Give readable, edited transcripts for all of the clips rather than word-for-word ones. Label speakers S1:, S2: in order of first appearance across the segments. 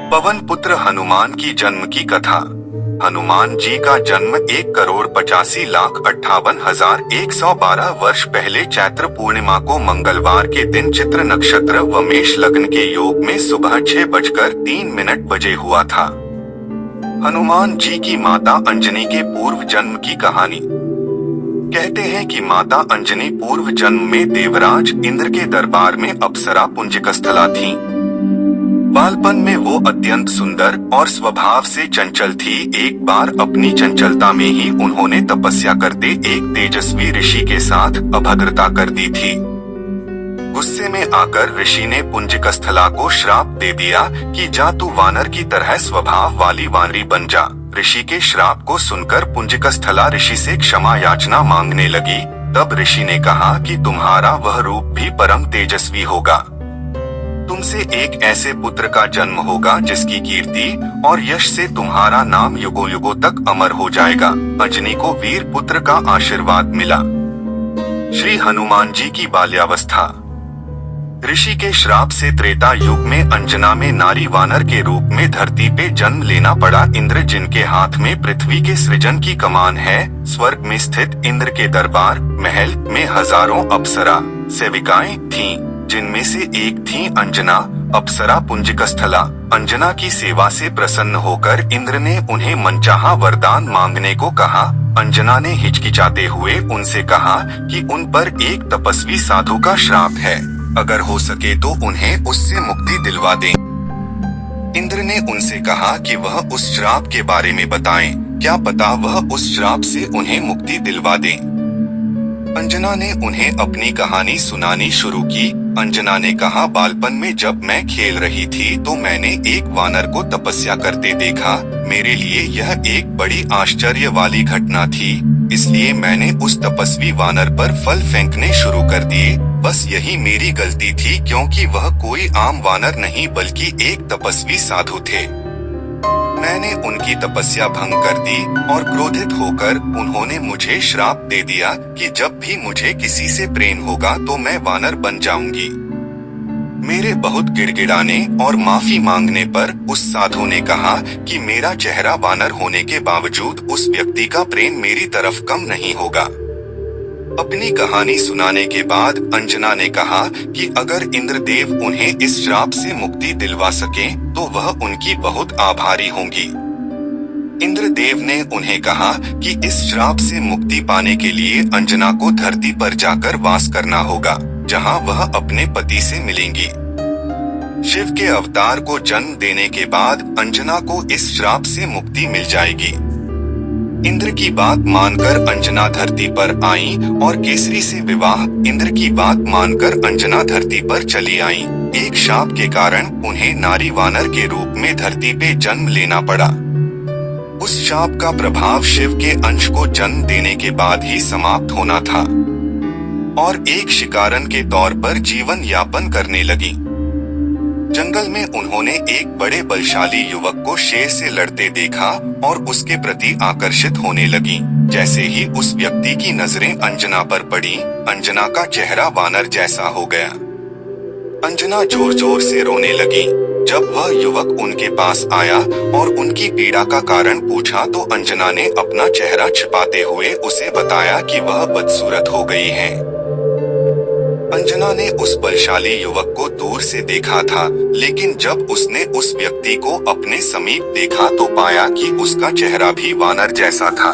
S1: पवन पुत्र हनुमान की जन्म की कथा। हनुमान जी का जन्म 1,85,58,112 वर्ष पहले चैत्र पूर्णिमा को मंगलवार के दिन चित्र नक्षत्र व मेष लग्न के योग में सुबह 6:03 हुआ था। हनुमान जी की माता अंजनी के पूर्व जन्म की कहानी। कहते हैं कि माता अंजनी पूर्व जन्म में देवराज इंद्र के दरबार में अप्सरा पुंजिकस्थला थीं। बालपन में वो अत्यंत सुंदर और स्वभाव से चंचल थी। एक बार अपनी चंचलता में ही उन्होंने तपस्या करते एक तेजस्वी ऋषि के साथ अभद्रता कर दी थी। गुस्से में आकर ऋषि ने पुंजिकस्थला को श्राप दे दिया कि जा तू वानर की तरह स्वभाव वाली वानरी बन जा। ऋषि के श्राप को सुनकर पुंजिकस्थला ऋषि से क्षमा याचना मांगने लगी। तब ऋषि ने कहा कि तुम्हारा वह रूप भी परम तेजस्वी होगा। तुमसे एक ऐसे पुत्र का जन्म होगा जिसकी कीर्ति और यश से तुम्हारा नाम युगों युगों तक अमर हो जाएगा। अंजनी को वीर पुत्र का आशीर्वाद मिला। श्री हनुमान जी की बाल्यावस्था। ऋषि के श्राप से त्रेता युग में अंजना में नारी वानर के रूप में धरती पे जन्म लेना पड़ा। इंद्र जिनके हाथ में पृथ्वी के सृजन की कमान है, स्वर्ग में स्थित इंद्र के दरबार महल में हजारों अप्सरा सेविकाएं थीं, जिनमें से एक थी अंजना अप्सरा पुंजिकस्थला। अंजना की सेवा से प्रसन्न होकर इंद्र ने उन्हें मनचाहा वरदान मांगने को कहा। अंजना ने हिचकिचाते हुए उनसे कहा कि उन पर एक तपस्वी साधु का श्राप है, अगर हो सके तो उन्हें उससे मुक्ति दिलवा दें। इंद्र ने उनसे कहा कि वह उस श्राप के बारे में बताएं, क्या पता वह उस श्राप से उन्हें मुक्ति दिलवा दें। अंजना ने उन्हें अपनी कहानी सुनानी शुरू की। अंजना ने कहा, बालपन में जब मैं खेल रही थी तो मैंने एक वानर को तपस्या करते देखा। मेरे लिए यह एक बड़ी आश्चर्य वाली घटना थी, इसलिए मैंने उस तपस्वी वानर पर फल फेंकने शुरू कर दिए। बस यही मेरी गलती थी, क्योंकि वह कोई आम वानर नहीं बल्कि एक तपस्वी साधु थे। मैंने उनकी तपस्या भंग कर दी और क्रोधित होकर उन्होंने मुझे श्राप दे दिया कि जब भी मुझे किसी से प्रेम होगा तो मैं वानर बन जाऊंगी। मेरे बहुत गिड़गिड़ाने और माफी मांगने पर उस साधु ने कहा कि मेरा चेहरा वानर होने के बावजूद उस व्यक्ति का प्रेम मेरी तरफ कम नहीं होगा। अपनी कहानी सुनाने के बाद अंजना ने कहा कि अगर इंद्रदेव उन्हें इस श्राप से मुक्ति दिलवा सकें तो वह उनकी बहुत आभारी होंगी। इंद्रदेव ने उन्हें कहा कि इस श्राप से मुक्ति पाने के लिए अंजना को धरती पर जाकर वास करना होगा, जहां वह अपने पति से मिलेंगी। शिव के अवतार को जन्म देने के बाद अंजना को इस श्राप से मुक्ति मिल जाएगी। इंद्र की बात मानकर अंजना धरती पर आई और केसरी से विवाह। इंद्र की बात मानकर अंजना धरती पर चली आई। एक शाप के कारण उन्हें नारी वानर के रूप में धरती पे जन्म लेना पड़ा। उस शाप का प्रभाव शिव के अंश को जन्म देने के बाद ही समाप्त होना था और एक शिकारन के तौर पर जीवन यापन करने लगी। जंगल में उन्होंने एक बड़े बलशाली युवक को शेर से लड़ते देखा और उसके प्रति आकर्षित होने लगी। जैसे ही उस व्यक्ति की नजरें अंजना पर पड़ी, अंजना का चेहरा वानर जैसा हो गया। अंजना जोर जोर से रोने लगी। जब वह युवक उनके पास आया और उनकी पीड़ा का कारण पूछा तो अंजना ने अपना चेहरा छिपाते हुए उसे बताया कि वह बदसूरत हो गई है। अंजना ने उस बलशाली युवक को दूर से देखा था, लेकिन जब उसने उस व्यक्ति को अपने समीप देखा तो पाया कि उसका चेहरा भी वानर जैसा था।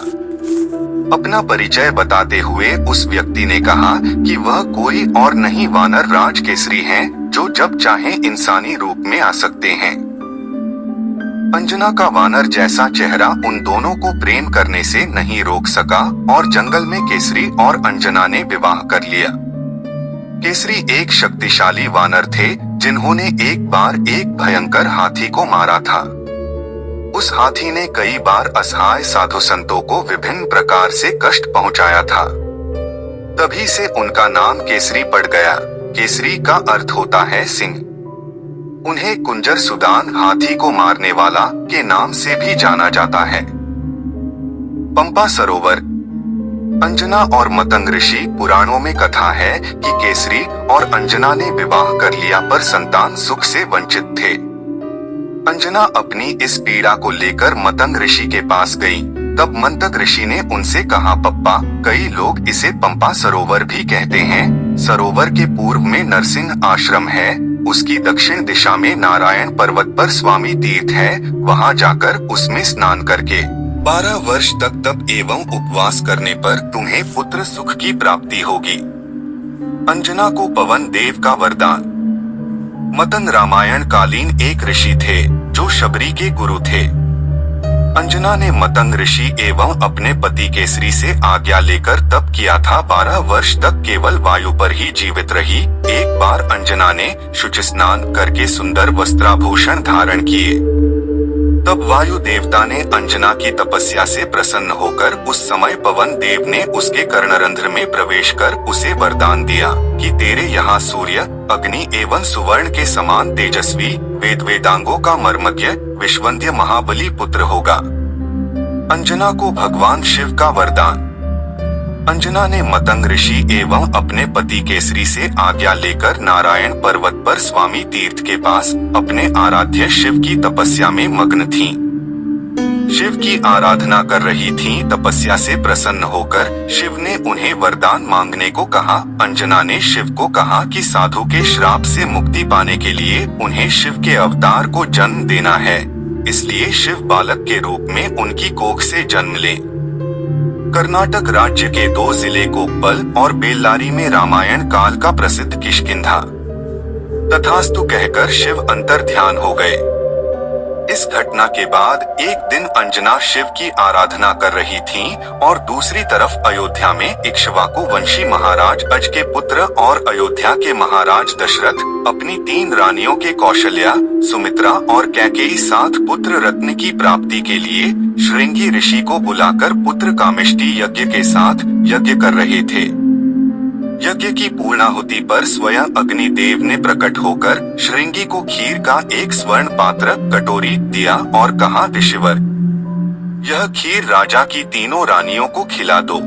S1: अपना परिचय बताते हुए उस व्यक्ति ने कहा कि वह कोई और नहीं वानर राज केसरी हैं, जो जब चाहे इंसानी रूप में आ सकते हैं। अंजना का वानर जैसा चेहरा उन दोनों को प्रेम करने से नहीं रोक सका और जंगल में केसरी और अंजना ने विवाह कर लिया। केसरी एक शक्तिशाली वानर थे, जिन्होंने एक बार एक भयंकर हाथी को मारा था। उस हाथी ने कई बार असहाय साधु संतों को विभिन्न प्रकार से कष्ट पहुंचाया था। तभी से उनका नाम केसरी पड़ गया। केसरी का अर्थ होता है सिंह। उन्हें कुंजर सुदान हाथी को मारने वाला के नाम से भी जाना जाता है। पंपा सरोवर। अंजना और मतंग ऋषि पुराणों में कथा है कि केसरी और अंजना ने विवाह कर लिया पर संतान सुख से वंचित थे। अंजना अपनी इस पीड़ा को लेकर मतंग ऋषि के पास गई। तब मंतक ऋषि ने उनसे कहा, पप्पा, कई लोग इसे पंपा सरोवर भी कहते हैं। सरोवर के पूर्व में नरसिंह आश्रम है, उसकी दक्षिण दिशा में नारायण पर्वत पर स्वामी तीर्थ है। वहां जाकर उसमें स्नान करके 12 वर्ष तक तप एवं उपवास करने पर तुम्हें पुत्र सुख की प्राप्ति होगी। अंजना को पवन देव का वरदान। मतंग रामायण कालीन एक ऋषि थे जो शबरी के गुरु थे। अंजना ने मतंग ऋषि एवं अपने पति केसरी से आज्ञा लेकर तप किया था। 12 वर्ष तक केवल वायु पर ही जीवित रही। एक बार अंजना ने शुचि स्नान करके सुंदर वस्त्राभूषण धारण किए। तब वायु देवता ने अंजना की तपस्या से प्रसन्न होकर उस समय पवन देव ने उसके कर्णरंध्र में प्रवेश कर उसे वरदान दिया कि तेरे यहाँ सूर्य, अग्नि एवं सुवर्ण के समान तेजस्वी, वेद वेदांगों का मर्मज्ञ, विश्ववंद्य महाबली पुत्र होगा। अंजना को भगवान शिव का वरदान। अंजना ने मतंग ऋषि एवं अपने पति केसरी से आज्ञा लेकर नारायण पर्वत पर स्वामी तीर्थ के पास अपने आराध्य शिव की तपस्या में मग्न थीं। शिव की आराधना कर रही थीं। तपस्या से प्रसन्न होकर शिव ने उन्हें वरदान मांगने को कहा। अंजना ने शिव को कहा कि साधु के श्राप से मुक्ति पाने के लिए उन्हें शिव के अवतार को जन्म देना है, इसलिए शिव बालक के रूप में उनकी कोख से जन्म ले। कर्नाटक राज्य के 2 जिले कोप्पल और बेल्लारी में रामायण काल का प्रसिद्ध किष्किंधा। तथास्तु कहकर शिव अंतर ध्यान हो गए। इस घटना के बाद एक दिन अंजना शिव की आराधना कर रही थीं और दूसरी तरफ अयोध्या में इक्ष्वाकु वंशी महाराज अज के पुत्र और अयोध्या के महाराज दशरथ अपनी 3 रानियों के कौशल्या, सुमित्रा और कैकेयी 7 पुत्र रत्न की प्राप्ति के लिए श्रृंगी ऋषि को बुलाकर पुत्र कामेष्टि यज्ञ के साथ यज्ञ कर रहे थे। यज्ञ की पूर्णाहुति पर स्वयं अग्निदेव ने प्रकट होकर श्रृंगी को खीर का एक स्वर्ण पात्र कटोरी दिया और कहा, ऋषिवर, यह खीर राजा की 3 रानियों को खिला दो।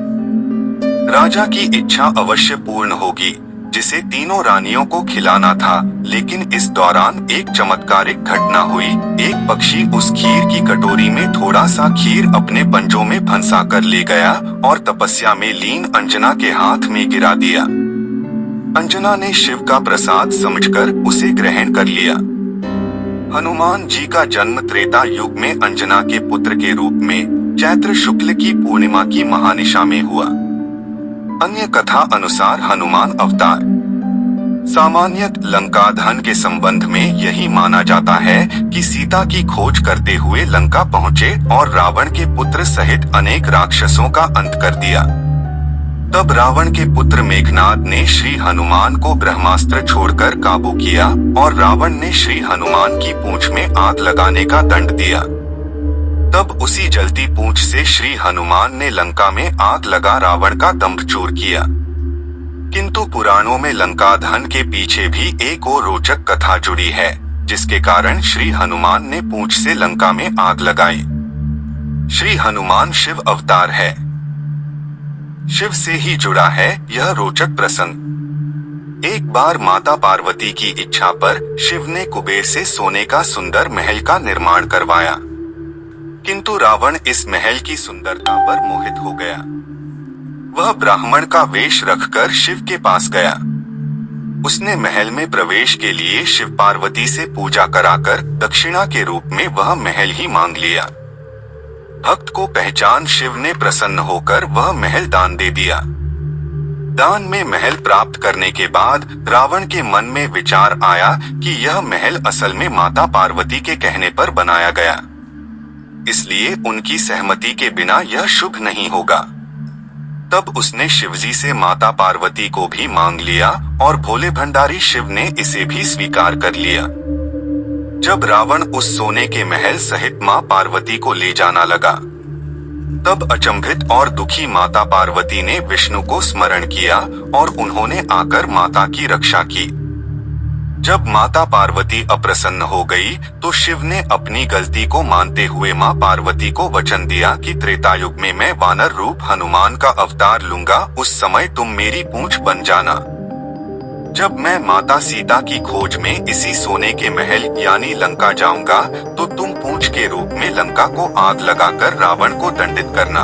S1: राजा की इच्छा अवश्य पूर्ण होगी, जिसे 3 रानियों को खिलाना था। लेकिन इस दौरान एक चमत्कारिक घटना हुई। एक पक्षी उस खीर की कटोरी में थोड़ा सा खीर अपने पंजों में फंसा कर ले गया और तपस्या में लीन अंजना के हाथ में गिरा दिया। अंजना ने शिव का प्रसाद समझकर उसे ग्रहण कर लिया। हनुमान जी का जन्म त्रेता युग में अंजना के पुत्र के रूप में चैत्र शुक्ल की पूर्णिमा की महानिशा में हुआ। अन्य कथा अनुसार हनुमान अवतार। सामान्यत लंकादहन के संबंध में यही माना जाता है कि सीता की खोज करते हुए लंका पहुँचे और रावण के पुत्र सहित अनेक राक्षसों का अंत कर दिया। तब रावण के पुत्र मेघनाद ने श्री हनुमान को ब्रह्मास्त्र छोड़कर काबू किया और रावण ने श्री हनुमान की पूंछ में आग लगाने का दंड दिया। तब उसी जलती पूंछ से श्री हनुमान ने लंका में आग लगा रावण का दंभचूर किया। किंतु पुराणों में लंकादहन के पीछे भी एक और रोचक कथा जुड़ी है, जिसके कारण श्री हनुमान ने पूंछ से लंका में आग लगाई। श्री हनुमान शिव अवतार है। शिव से ही जुड़ा है यह रोचक प्रसंग। एक बार माता पार्वती की इच्छा पर शिव ने कुबेर से सोने का सुंदर महल का निर्माण करवाया, किंतु रावण इस महल की सुंदरता पर मोहित हो गया। वह ब्राह्मण का वेश रखकर शिव के पास गया। उसने महल में प्रवेश के लिए शिव पार्वती से पूजा कराकर दक्षिणा के रूप में वह महल ही मांग लिया। भक्त को पहचान शिव ने प्रसन्न होकर वह महल दान दे दिया। दान में महल प्राप्त करने के बाद रावण के मन में विचार आया कि यह महल असल में माता पार्वती के कहने पर बनाया गया, इसलिए उनकी सहमति के बिना यह शुभ नहीं होगा। तब उसने शिवजी से माता पार्वती को भी मांग लिया और भोले भंडारी शिव ने इसे भी स्वीकार कर लिया। जब रावण उस सोने के महल सहित मां पार्वती को ले जाना लगा, तब अचंभित और दुखी माता पार्वती ने विष्णु को स्मरण किया और उन्होंने आकर माता की रक्षा की। जब माता पार्वती अप्रसन्न हो गई तो शिव ने अपनी गलती को मानते हुए मां पार्वती को वचन दिया कि त्रेतायुग में मैं वानर रूप हनुमान का अवतार लूंगा, उस समय तुम मेरी पूंछ बन जाना। जब मैं माता सीता की खोज में इसी सोने के महल यानी लंका जाऊंगा तो तुम पूंछ के रूप में लंका को आग लगाकर रावण को दंडित करना।